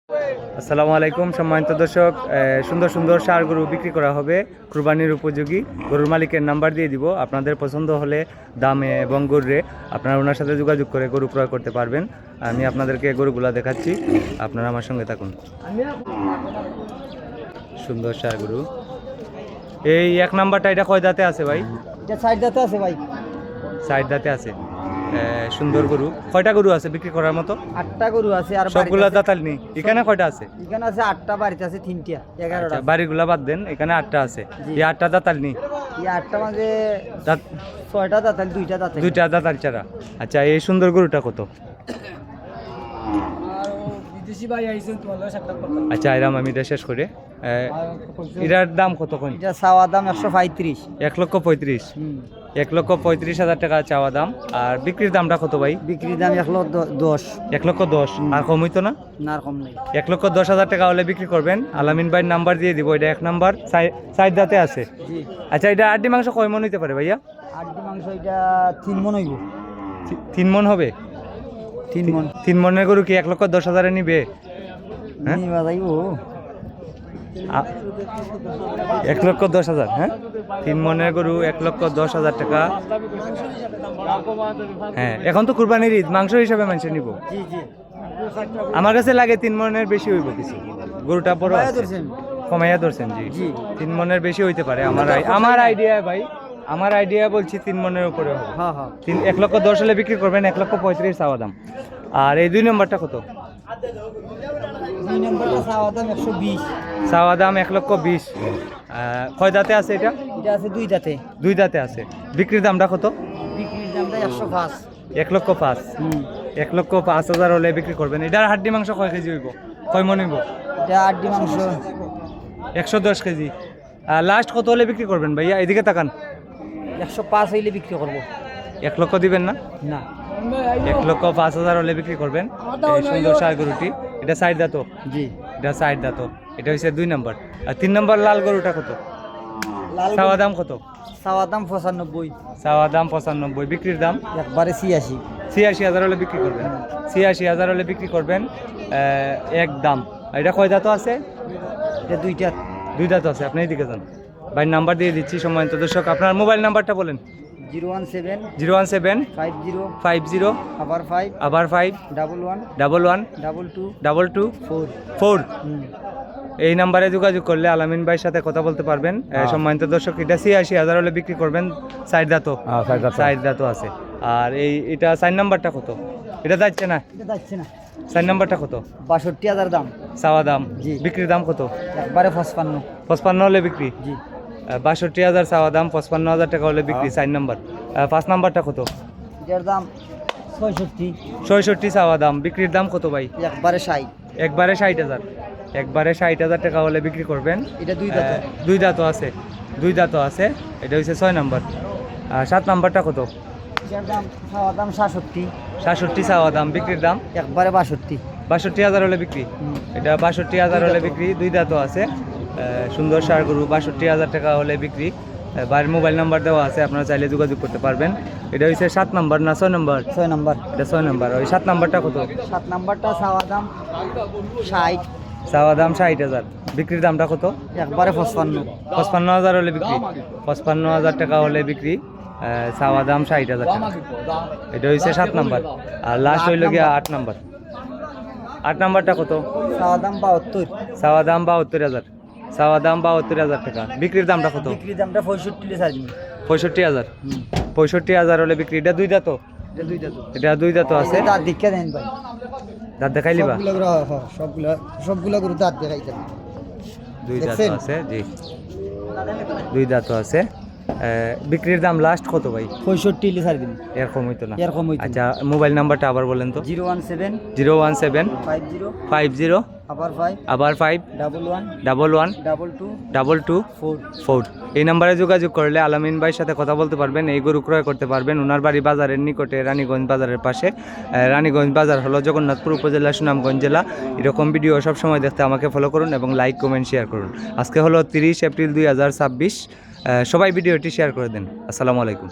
আসসালামু আলাইকুম সম্মানিত দর্শক, সুন্দর সুন্দর ষাঁড় গরু বিক্রি করা হবে কুরবানির উপযোগী। গরুর মালিকের নাম্বার দিয়ে দিব, আপনাদের পছন্দ হলে দামে এবং গরুরে আপনারা ওনার সাথে যোগাযোগ করে গরু ক্রয় করতে পারবেন। আমি আপনাদেরকে গরুগুলা দেখাচ্ছি, আপনারা আমার সঙ্গে থাকুন। সুন্দর ষাঁড় গরু। এই এক নাম্বারটা এটা কয় দাঁতে আছে ভাই? এটা 60 দাঁতে আছে ভাই। 60 দাঁতে আছে। সুন্দর গরু। কয়টা গরু আছে বিক্রি করার মতো? 8টা গরু আছে। আর সবগুলা দাঁতাল নেই? এখানে কয়টা আছে? এখানে আছে 8টা, বাড়িতে আছে 3টা, 11টা। বাড়িগুলা বাদ দেন, এখানে 8টা আছে। এই 8টা দাঁতাল নেই? এই 8টা মাঝে 6টা দাঁতাল, 2টা দাঁতাল। 2টা দাঁতাল ছাড়া। আচ্ছা, এই সুন্দর গরুটা কত? আচ্ছা, এরাম আমি এটা শেষ করে এটার দাম কত? এটা চাওয়া দাম 135। 1,35,000। 1,35,000 টাকা চাওয়া দাম। আর বিক্রির দামটা কত ভাই? বিক্রির দাম 1,10,000। 1,10,000। আর কম হইতো না? না, কম নেই। 1,10,000 টাকা হলে বিক্রি করবেন। আলামিন ভাইয়ের নাম্বার দিয়ে দিব। এটা 1 নাম্বার, 60 দাঁতে আছে। জি। আচ্ছা, এটা আড্ডি মাংস কয় মন হইতে পারে ভাইয়া? আড্ডি মাংস এটা 3 মন হইব। 3 মন হবে? 3 মন। 3 মনের গরু কি 1,10,000 নিবে? হ্যাঁ, নিবা যাইবো। 1,10,000। হ্যাঁ, 3 মনের গরু 1,10,000 টাকা। হ্যাঁ, এখন তো কুরবানির ঈদ, মাংস হিসাবে মানুষ নিব। জি জি। আমার কাছে লাগে 3 মনের বেশি হইব কিছু। গরুটা বড় আছে, কমাইয়া ধরছেন। জি জি। 3 মনের বেশি হইতে পারে আমার আইডিয়া ভাই। আমার আইডিয়া বলছি 3 মনের উপরে হবে। হ্যাঁ হ্যাঁ। 1,10,000 হলে বিক্রি করবেন। 1,35,000 চাওয়া দাম। আর এই 2 নম্বরটা কত? 2 নম্বরটা চাওয়া দাম 120। চাওয়া দাম 1,20,000। কয় দাঁতে আছে এটা? এটা আছে 2 দাঁতে। 2 দাঁতে আছে। বিক্রির দামটা কত? বিক্রির দামটা 105। 1,05,000। 1,05,000 হলে বিক্রি করবেন। এটার হাড্ডি মাংস কয় কেজি হইব? কয় মন হইব? এটা আড্ডি মাংস 110 কেজি। লাস্ট কত হলে বিক্রি করবেন ভাইয়া? এদিকে তাকান। 105 হইলে বিক্রি করবো। 1 লক্ষ দিবেন না? না। 1,05,000 হলে বিক্রি করবেন। এই সুন্দর ষাঁড় গরুটি। এটা 60 দাঁত? জি। এটা 60 দাঁত। এটা হচ্ছে 2 নম্বর। আর 3 নম্বর লাল গরুটা কত? চাওয়া দাম কত? চাওয়া দাম 95। চাওয়া দাম 95। বিক্রির দাম? একবারে 86। 86,000 হলে বিক্রি করবেন। 86,000 হলে বিক্রি করবেন। এক দাম। এটা কয় দাঁত আছে? এটা 2টা। 2 দাঁত আছে। আপনি এদিকে যান। ভাই নাম্বার দিয়ে দিচ্ছি সম্মানিত দর্শক। আপনার মোবাইল নাম্বারটা বলেন। 017 017 50 50 আবার 5 আবার 5 11 11 22 22 4। 4। এই নাম্বারে যোগাযোগ করলে আলামিন ভাইয়ের সাথে কথা বলতে পারবেন। সম্মানিত দর্শক, এটা 86,000 হলে বিক্রি করবেন। 60 দাঁত? 60 দাঁত আছে। আর এটা 4 নাম্বারটা কত? এটা যাচ্ছে না? এটা যাচ্ছে না। 4 নাম্বারটা কত? 62,000 দাম। চাওয়া দাম? জি। বিক্রির দাম কত? একবারে 55। 55 হলে বিক্রি? জি। 62,000 চাওয়া দাম, 55,000 টাকা হলে বিক্রি। 4 নাম্বার। 5 নাম্বারটা কত? এটার দাম 66। 66 চাওয়া দাম। বিক্রির দাম কত ভাই? একবারে 60। একবারে 60,000। একবারে 60,000 টাকা হলে বিক্রি করবেন। এটা 2 দাঁত। 2 দাঁতও আছে। 2 দাঁতও আছে। এটা হচ্ছে 6 নাম্বার। 7 নাম্বারটা কত? এটার দাম চাওয়া দাম 67। 67 চাওয়া দাম। বিক্রির দাম? একবারে 62। 62,000 হলে বিক্রি। এটা 62,000 হলে বিক্রি। 2 দাঁতও আছে। সুন্দর ষাঁড় গরু। 62,000 টাকা হলে বিক্রি। বাড়ির মোবাইল নাম্বার দেওয়া আছে, আপনারা চাইলে যোগাযোগ করতে পারবেন। এটা হচ্ছে 7 নাম্বার না 6 নাম্বার? 6 নাম্বার। এটা 6 নাম্বার। ওই 7 নাম্বারটা কত? 7 নাম্বারটা চাওয়া দাম 60। চাওয়া দাম 60,000। বিক্রির দামটা কত? একবারে 55। 55,000 হলে বিক্রি। 55,000 টাকা হলে বিক্রি। চাওয়া দাম 60,000 টাকা। এটা হচ্ছে 7 নাম্বার। আর লাস্ট হইল গিয়ে 8 নাম্বার। 8 নাম্বারটা কত? চাওয়া দাম 72। চাওয়া দাম 72,000। চাওয়া দাম 72,000 টাকা। বিক্রির দামটা কত? বিক্রির দামটা 65 ছাড় দিন। 65,000। 65,000 হলে বিক্রি। এটা 2 দাঁত? এটা 2 দাঁত। এটা 2 দাঁত আছে। দাঁত দেখা দেন ভাই। দাঁত দেখাইলি বা? সবগুলা গরু দাঁত দেখাইতে। 2 দাঁত আছে। জি, 2 দাঁত আছে। বিক্রির দাম লাস্ট কত ভাই? 65 ছাড় দিন। এরকম হইতো না? এরকম হইতো। আচ্ছা, মোবাইল নাম্বারটা আবার বলেন তো। 017 017 50 50 আবার 5 আবার 5 11 11 22 22 4। 4। এই নাম্বারে যোগাযোগ করলে আলামিন ভাইয়ের সাথে কথা বলতে পারবেন। এই গরু ক্রয় করতে পারবেন। ওনার বাড়ি বাজারের নিকটে, রানীগঞ্জ বাজারের পাশে। রানীগঞ্জ বাজার হলো জগন্নাথপুর উপজেলা, সুনামগঞ্জ জেলা। এরকম ভিডিও সবসময় দেখতে আমাকে ফলো করুন এবং লাইক কমেন্ট শেয়ার করুন। আজকে হলো 30 এপ্রিল 2026। সবাই ভিডিওটি শেয়ার করে দেন। আসসালামু আলাইকুম।